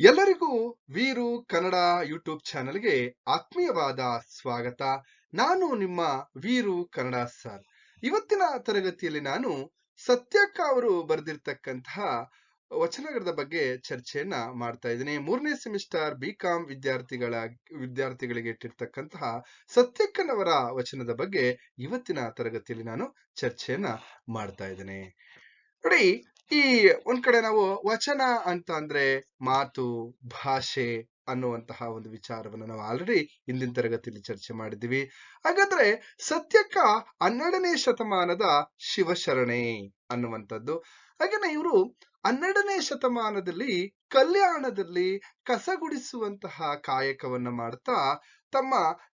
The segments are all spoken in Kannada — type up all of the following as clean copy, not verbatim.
ಎಲ್ಲರಿಗೂ ವೀರು ಕನ್ನಡ ಯೂಟ್ಯೂಬ್ ಚಾನೆಲ್ಗೆ ಆತ್ಮೀಯವಾದ ಸ್ವಾಗತ. ನಾನು ನಿಮ್ಮ ವೀರು ಕನ್ನಡ ಸರ್. ಇವತ್ತಿನ ತರಗತಿಯಲ್ಲಿ ನಾನು ಸತ್ಯಕ್ಕ ಅವರು ಬರೆದಿರ್ತಕ್ಕಂತಹ ವಚನಗಳ ಬಗ್ಗೆ ಚರ್ಚೆಯನ್ನ ಮಾಡ್ತಾ ಇದ್ದೀನಿ. 3ನೇ ಸೆಮಿಸ್ಟರ್ BCom ವಿದ್ಯಾರ್ಥಿಗಳಿಗೆ ಇಟ್ಟಿರ್ತಕ್ಕಂತಹ ಸತ್ಯಕ್ಕನವರ ವಚನದ ಬಗ್ಗೆ ಇವತ್ತಿನ ತರಗತಿಯಲ್ಲಿ ನಾನು ಚರ್ಚೆಯನ್ನ ಮಾಡ್ತಾ ಇದ್ದೇನೆ. ನೋಡಿ, ಈ ಒಂದ್ ಕಡೆ ನಾವು ವಚನ ಅಂತ ಅಂದ್ರೆ ಮಾತು, ಭಾಷೆ ಅನ್ನುವಂತಹ ಒಂದು ವಿಚಾರವನ್ನು ನಾವು ಆಲ್ರೆಡಿ ಹಿಂದಿನ ತರಗತಿಯಲ್ಲಿ ಚರ್ಚೆ ಮಾಡಿದ್ದೀವಿ. ಹಾಗಾದ್ರೆ ಸತ್ಯಕ್ಕ 12ನೇ ಶತಮಾನದ ಶಿವಶರಣೆ ಅನ್ನುವಂಥದ್ದು. ಹಾಗೇನೆ ಇವರು 12ನೇ ಶತಮಾನದಲ್ಲಿ ಕಲ್ಯಾಣದಲ್ಲಿ ಕಸಗುಡಿಸುವಂತಹ ಕಾಯಕವನ್ನ ಮಾಡ್ತಾ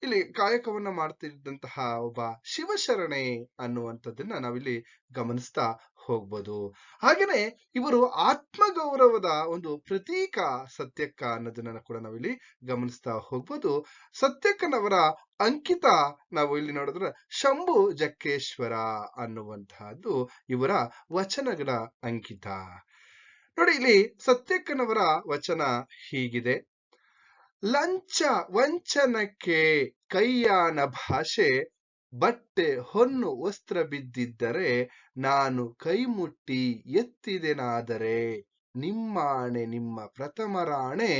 ಇಲ್ಲಿ ಕಾಯಕವನ್ನ ಮಾಡ್ತಿದ್ದಂತಹ ಒಬ್ಬ ಶಿವಶರಣೆ ಅನ್ನುವಂಥದ್ದನ್ನ ನಾವಿಲ್ಲಿ ಗಮನಿಸ್ತಾ ಹೋಗ್ಬೋದು. ಹಾಗೇನೆ ಇವರು ಆತ್ಮಗೌರವದ ಒಂದು ಪ್ರತೀಕ ಸತ್ಯಕ್ಕ ಅನ್ನೋದನ್ನ ಕೂಡ ನಾವಿಲ್ಲಿ ಗಮನಿಸ್ತಾ ಹೋಗ್ಬೋದು. ಸತ್ಯಕ್ಕನವರ ಅಂಕಿತ ನಾವು ಇಲ್ಲಿ ನೋಡಿದ್ರೆ ಶಂಭು ಜಕ್ಕೇಶ್ವರ ಅನ್ನುವಂತಹದ್ದು ಇವರ ವಚನಗಳ ಅಂಕಿತ. ನೋಡಿ, ಇಲ್ಲಿ ಸತ್ಯಕ್ಕನವರ ವಚನ ಹೀಗಿದೆ: ಲಂಚ ವಂಚನಕ್ಕೆ ಕೈಯಾನ ಭಾಷೆ, ಬಟ್ಟೆ ಹೊನ್ನು ವಸ್ತ್ರ ಬಿದ್ದಿದ್ದರೆ ನಾನು ಕೈ ಮುಟ್ಟಿ ಎತ್ತಿದೆನಾದರೆ, ನಿಮ್ಮಾಣೆ ನಿಮ್ಮ ಪ್ರಥಮರಾಣೆ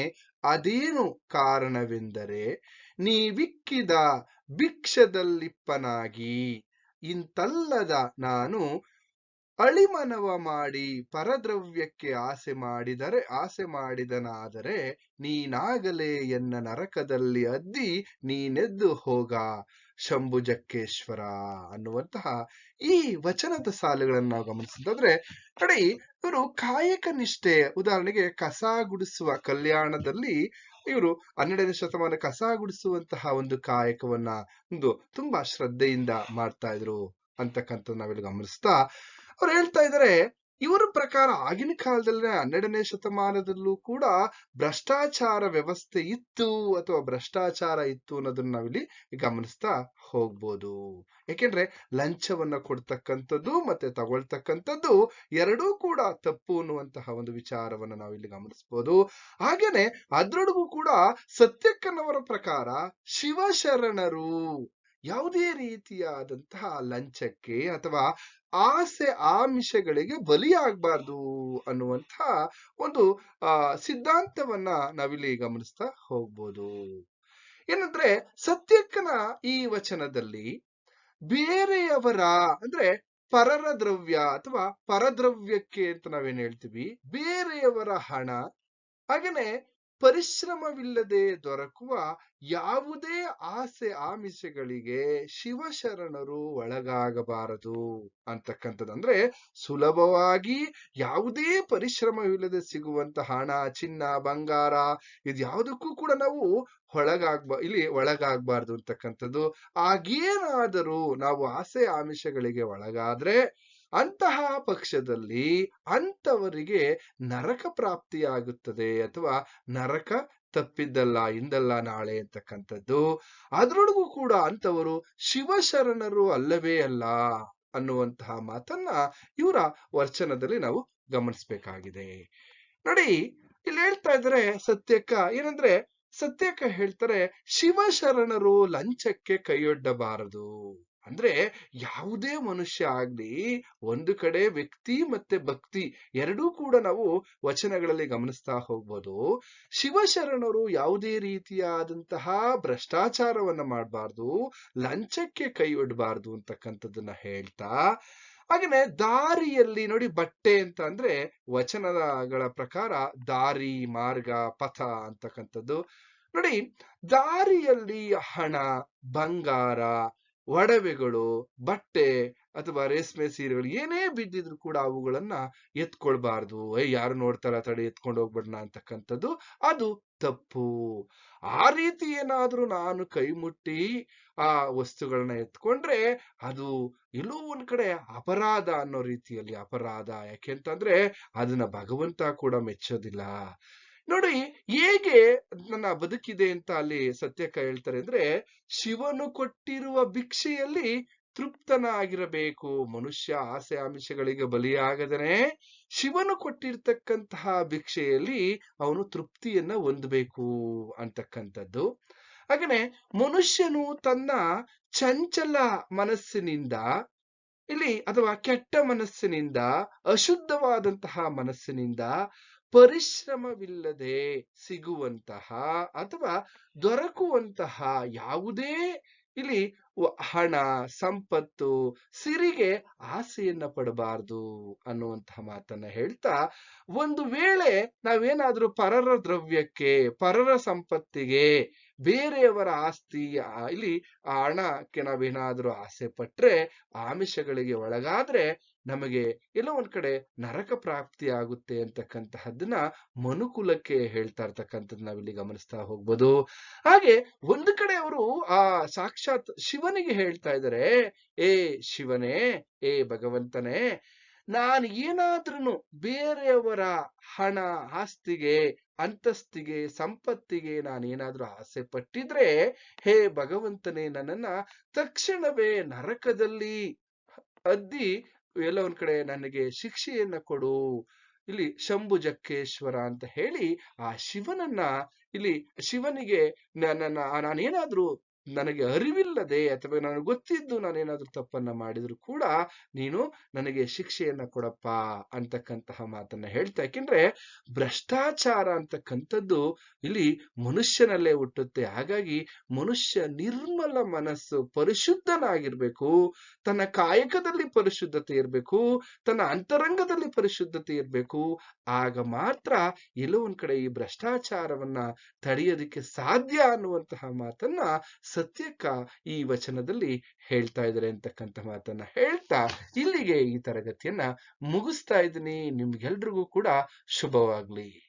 ಅದೇನು ಕಾರಣವೆಂದರೆ, ನೀವಿಕ್ಕಿದ ಭಿಕ್ಷದಲ್ಲಿಪ್ಪನಾಗಿ ಇಂತಲ್ಲದ ನಾನು ಅಳಿಮನವ ಮಾಡಿ ಪರದ್ರವ್ಯಕ್ಕೆ ಆಸೆ ಮಾಡಿದನಾದರೆ, ನೀನಾಗಲೇ ಎನ್ನ ನರಕದಲ್ಲಿ ಅದ್ದಿ ನೀನೆದ್ದು ಹೋಗ ಶಂಭು ಜಕ್ಕೇಶ್ವರ ಅನ್ನುವಂತಹ ಈ ವಚನದ ಸಾಲುಗಳನ್ನು ನಾವು ಗಮನಿಸಿದ್ರೆ, ನೋಡಿ, ಇವರು ಕಾಯಕ ನಿಷ್ಠೆ, ಉದಾಹರಣೆಗೆ ಕಸ ಗುಡಿಸುವ ಕಲ್ಯಾಣದಲ್ಲಿ ಇವರು 12ನೇ ಶತಮಾನ ಕಸ ಗುಡಿಸುವಂತಹ ಒಂದು ಕಾಯಕವನ್ನ ತುಂಬಾ ಶ್ರದ್ಧೆಯಿಂದ ಮಾಡ್ತಾ ಇದ್ರು ಅಂತಕ್ಕಂಥದ್ದು ನಾವಿಲ್ಲಿ ಗಮನಿಸ್ತಾ ಅವ್ರು ಹೇಳ್ತಾ ಇದ್ದಾರೆ. ಇವರ ಪ್ರಕಾರ ಆಗಿನ ಕಾಲದಲ್ಲಿ 12ನೇ ಶತಮಾನದಲ್ಲೂ ಕೂಡ ಭ್ರಷ್ಟಾಚಾರ ವ್ಯವಸ್ಥೆ ಇತ್ತು ಅಥವಾ ಭ್ರಷ್ಟಾಚಾರ ಇತ್ತು ಅನ್ನೋದನ್ನ ನಾವಿಲ್ಲಿ ಗಮನಿಸ್ತಾ ಹೋಗ್ಬೋದು. ಯಾಕೆಂದ್ರೆ ಲಂಚವನ್ನ ಕೊಡ್ತಕ್ಕಂಥದ್ದು ಮತ್ತೆ ತಗೊಳ್ತಕ್ಕಂಥದ್ದು ಎರಡೂ ಕೂಡ ತಪ್ಪು ಅನ್ನುವಂತಹ ಒಂದು ವಿಚಾರವನ್ನ ನಾವಿಲ್ಲಿ ಗಮನಿಸ್ಬೋದು. ಹಾಗೇನೆ ಅದ್ರೊಳಗೂ ಕೂಡ ಸತ್ಯಕ್ಕನವರ ಪ್ರಕಾರ ಶಿವಶರಣರು ಯಾವುದೇ ರೀತಿಯಾದಂತಹ ಲಂಚಕ್ಕೆ ಅಥವಾ ಆಸೆ ಆಮಿಷಗಳಿಗೆ ಬಲಿಯಾಗಬಾರ್ದು ಅನ್ನುವಂತಹ ಒಂದು ಸಿದ್ಧಾಂತವನ್ನ ನಾವಿಲ್ಲಿ ಗಮನಿಸ್ತಾ ಹೋಗ್ಬೋದು. ಏನಂದ್ರೆ ಸತ್ಯಕ್ಕನ ಈ ವಚನದಲ್ಲಿ ಬೇರೆಯವರ ಅಂದ್ರೆ ಪರರ ದ್ರವ್ಯ ಅಥವಾ ಪರದ್ರವ್ಯಕ್ಕೆ ಅಂತ ನಾವೇನ್ ಹೇಳ್ತೀವಿ, ಬೇರೆಯವರ ಹಣ, ಹಾಗೇನೆ ಪರಿಶ್ರಮವಿಲ್ಲದೆ ದೊರಕುವ ಯಾವುದೇ ಆಸೆ ಆಮಿಷಗಳಿಗೆ ಶಿವಶರಣರು ಒಳಗಾಗಬಾರದು ಅಂತಕ್ಕಂಥದ್ದು. ಅಂದ್ರೆ ಸುಲಭವಾಗಿ ಯಾವುದೇ ಪರಿಶ್ರಮವಿಲ್ಲದೆ ಸಿಗುವಂತ ಹಣ, ಚಿನ್ನ, ಬಂಗಾರ ಇದು ಯಾವುದಕ್ಕೂ ಕೂಡ ನಾವು ಒಳಗಾಗಬಾರ್ದು ಅಂತಕ್ಕಂಥದ್ದು. ಆಗೇನಾದರೂ ನಾವು ಆಸೆ ಆಮಿಷಗಳಿಗೆ ಒಳಗಾದ್ರೆ ಅಂತಹ ಪಕ್ಷದಲ್ಲಿ ಅಂತವರಿಗೆ ನರಕ ಪ್ರಾಪ್ತಿಯಾಗುತ್ತದೆ ಅಥವಾ ನರಕ ತಪ್ಪಿದ್ದಲ್ಲ ಇಂದಲ್ಲ ನಾಳೆ ಅಂತಕ್ಕಂಥದ್ದು. ಅದರೊಳಗೂ ಕೂಡ ಅಂತವರು ಶಿವಶರಣರು ಅಲ್ಲವೇ ಅಲ್ಲ ಅನ್ನುವಂತಹ ಮಾತನ್ನ ಇವರ ವಚನದಲ್ಲಿ ನಾವು ಗಮನಿಸ್ಬೇಕಾಗಿದೆ. ನೋಡಿ, ಇಲ್ಲಿ ಹೇಳ್ತಾ ಇದ್ದಾರೆ ಸತ್ಯಕ್ಕ ಏನಂದ್ರೆ, ಸತ್ಯಕ್ಕ ಹೇಳ್ತಾರೆ ಶಿವಶರಣರು ಲಂಚಕ್ಕೆ ಕೈಯೊಡ್ಡಬಾರದು. ಅಂದ್ರೆ ಯಾವುದೇ ಮನುಷ್ಯ ಆಗ್ಲಿ, ಒಂದು ಕಡೆ ವ್ಯಕ್ತಿ ಮತ್ತೆ ಭಕ್ತಿ ಎರಡೂ ಕೂಡ ನಾವು ವಚನಗಳಲ್ಲಿ ಗಮನಿಸ್ತಾ ಹೋಗ್ಬೋದು. ಶಿವಶರಣರು ಯಾವುದೇ ರೀತಿಯಾದಂತಹ ಭ್ರಷ್ಟಾಚಾರವನ್ನ ಮಾಡಬಾರ್ದು, ಲಂಚಕ್ಕೆ ಕೈ ಒಡ್ಡಬಾರ್ದು ಅಂತಕ್ಕಂಥದ್ದನ್ನ ಹೇಳ್ತಾ, ಹಾಗೇನೆ ದಾರಿಯಲ್ಲಿ ನೋಡಿ, ಬಟ್ಟೆ ಅಂತ ಅಂದ್ರೆ ವಚನಗಳ ಪ್ರಕಾರ ದಾರಿ, ಮಾರ್ಗ, ಪಥ ಅಂತಕ್ಕಂಥದ್ದು. ನೋಡಿ, ದಾರಿಯಲ್ಲಿ ಹಣ, ಬಂಗಾರ, ಒಡವೆಗಳು, ಬಟ್ಟೆ ಅಥವಾ ರೇಷ್ಮೆ ಸೀರೆಗಳು ಏನೇ ಬಿದ್ದಿದ್ರು ಕೂಡ ಅವುಗಳನ್ನ ಎತ್ಕೊಳ್ಬಾರ್ದು. ಯಾರು ನೋಡ್ತಾರ ತಡೆ ಎತ್ಕೊಂಡು ಹೋಗ್ಬಿಡೋಣ ಅಂತಕ್ಕಂಥದ್ದು ಅದು ತಪ್ಪು. ಆ ರೀತಿ ಏನಾದ್ರೂ ನಾನು ಕೈ ಮುಟ್ಟಿ ಆ ವಸ್ತುಗಳನ್ನ ಎತ್ಕೊಂಡ್ರೆ ಅದು ಎಲ್ಲೋ ಒಂದ್ ಕಡೆ ಅಪರಾಧ ಅನ್ನೋ ರೀತಿಯಲ್ಲಿ ಅಪರಾಧ. ಯಾಕೆಂತಂದ್ರೆ ಅದನ್ನ ಭಗವಂತ ಕೂಡ ಮೆಚ್ಚೋದಿಲ್ಲ. ನೋಡಿ, ಹೇಗೆ ನನ್ನ ಬದುಕಿದೆ ಅಂತ ಅಲ್ಲಿ ಸತ್ಯಕ್ಕ ಹೇಳ್ತಾರೆ ಅಂದ್ರೆ, ಶಿವನು ಕೊಟ್ಟಿರುವ ಭಿಕ್ಷೆಯಲ್ಲಿ ತೃಪ್ತನಾಗಿರಬೇಕು. ಮನುಷ್ಯ ಆಸೆ ಆಮಿಷಗಳಿಗೆ ಬಲಿಯಾಗದನೆ ಶಿವನು ಕೊಟ್ಟಿರ್ತಕ್ಕಂತಹ ಭಿಕ್ಷೆಯಲ್ಲಿ ಅವನು ತೃಪ್ತಿಯನ್ನ ಹೊಂದಬೇಕು ಅಂತಕ್ಕಂಥದ್ದು. ಹಾಗೇನೆ ಮನುಷ್ಯನು ತನ್ನ ಚಂಚಲ ಮನಸ್ಸಿನಿಂದ ಇಲ್ಲಿ ಅಥವಾ ಕೆಟ್ಟ ಮನಸ್ಸಿನಿಂದ, ಅಶುದ್ಧವಾದಂತಹ ಮನಸ್ಸಿನಿಂದ ಪರಿಶ್ರಮವಿಲ್ಲದೆ ಸಿಗುವಂತಹ ಅಥವಾ ದೊರಕುವಂತಹ ಯಾವುದೇ ಇಲ್ಲಿ ಹಣ, ಸಂಪತ್ತು, ಸಿರಿಗೆ ಆಸೆಯನ್ನ ಪಡಬಾರದು ಅನ್ನುವಂತಹ ಮಾತನ್ನ ಹೇಳ್ತಾ, ಒಂದು ವೇಳೆ ನಾವೇನಾದ್ರೂ ಪರರ ದ್ರವ್ಯಕ್ಕೆ, ಪರರ ಸಂಪತ್ತಿಗೆ, ಬೇರೆಯವರ ಆಸ್ತಿ ಇಲ್ಲಿ ಆ ಹಣಕ್ಕೆ ನಾವೇನಾದ್ರೂ ಆಸೆ ಪಟ್ರೆ, ಆಮಿಷಗಳಿಗೆ ಒಳಗಾದ್ರೆ ನಮಗೆ ಎಲ್ಲೋ ಒಂದ್ ಕಡೆ ನರಕ ಪ್ರಾಪ್ತಿ ಆಗುತ್ತೆ ಅಂತಕ್ಕಂತಹದ್ದನ್ನ ಮನುಕುಲಕ್ಕೆ ಹೇಳ್ತಾ ಇರ್ತಕ್ಕಂಥದ್ದು ನಾವಿಲ್ಲಿ ಗಮನಿಸ್ತಾ ಹೋಗ್ಬೋದು. ಹಾಗೆ ಒಂದು ಕಡೆ ಅವರು ಆ ಸಾಕ್ಷಾತ್ ಶಿವನಿಗೆ ಹೇಳ್ತಾ ಇದ್ದಾರೆ, ಏ ಶಿವನೇ, ಏ ಭಗವಂತನೇ, ನಾನು ಏನಾದ್ರೂ ಬೇರೆಯವರ ಹಣ, ಆಸ್ತಿಗೆ, ಅಂತಸ್ತಿಗೆ, ಸಂಪತ್ತಿಗೆ ನಾನೇನಾದ್ರೂ ಆಸೆ ಪಟ್ಟಿದ್ರೆ, ಹೇ ಭಗವಂತನೇ, ನನ್ನನ್ನ ತಕ್ಷಣವೇ ನರಕದಲ್ಲಿ ಅದ್ದಿ ಎಲ್ಲ ಒಂದ್ ಕಡೆ ನನಗೆ ಶಿಕ್ಷೆಯನ್ನ ಕೊಡು, ಇಲ್ಲಿ ಶಂಭು ಜಕ್ಕೇಶ್ವರ ಅಂತ ಹೇಳಿ ಆ ಶಿವನನ್ನ ಇಲ್ಲಿ ಶಿವನಿಗೆ ನಾನೇನಾದ್ರೂ ನನಗೆ ಅರಿವಿಲ್ಲದೆ ಅಥವಾ ನನಗೆ ಗೊತ್ತಿದ್ದು ನಾನೇನಾದ್ರೂ ತಪ್ಪನ್ನ ಮಾಡಿದ್ರು ಕೂಡ ನೀನು ನನಗೆ ಶಿಕ್ಷೆಯನ್ನ ಕೊಡಪ್ಪ ಅಂತಕ್ಕಂತಹ ಮಾತನ್ನ ಹೇಳ್ತಾ. ಯಾಕೆಂದ್ರೆ ಭ್ರಷ್ಟಾಚಾರ ಅಂತಕ್ಕಂಥದ್ದು ಇಲ್ಲಿ ಮನುಷ್ಯನಲ್ಲೇ ಹುಟ್ಟುತ್ತೆ. ಹಾಗಾಗಿ ಮನುಷ್ಯ ನಿರ್ಮಲ ಮನಸ್ಸು, ಪರಿಶುದ್ಧನಾಗಿರ್ಬೇಕು, ತನ್ನ ಕಾಯಕದಲ್ಲಿ ಪರಿಶುದ್ಧತೆ ಇರಬೇಕು, ತನ್ನ ಅಂತರಂಗದಲ್ಲಿ ಪರಿಶುದ್ಧತೆ ಇರಬೇಕು. ಆಗ ಮಾತ್ರ ಎಲ್ಲೋ ಒಂದ್ ಕಡೆ ಈ ಭ್ರಷ್ಟಾಚಾರವನ್ನ ತಡೆಯೋದಕ್ಕೆ ಸಾಧ್ಯ ಅನ್ನುವಂತಹ ಮಾತನ್ನ ಸತ್ಯಕ್ಕ ಈ ವಚನದಲ್ಲಿ ಹೇಳ್ತಾ ಇದ್ದಾರೆ ಅಂತಕ್ಕಂಥ ಮಾತನ್ನ ಹೇಳ್ತಾ ಇಲ್ಲಿಗೆ ಈ ತರಗತಿಯನ್ನ ಮುಗಿಸ್ತಾ ಇದ್ದೀನಿ. ನಿಮ್ಗೆಲ್ರಿಗೂ ಕೂಡ ಶುಭವಾಗ್ಲಿ.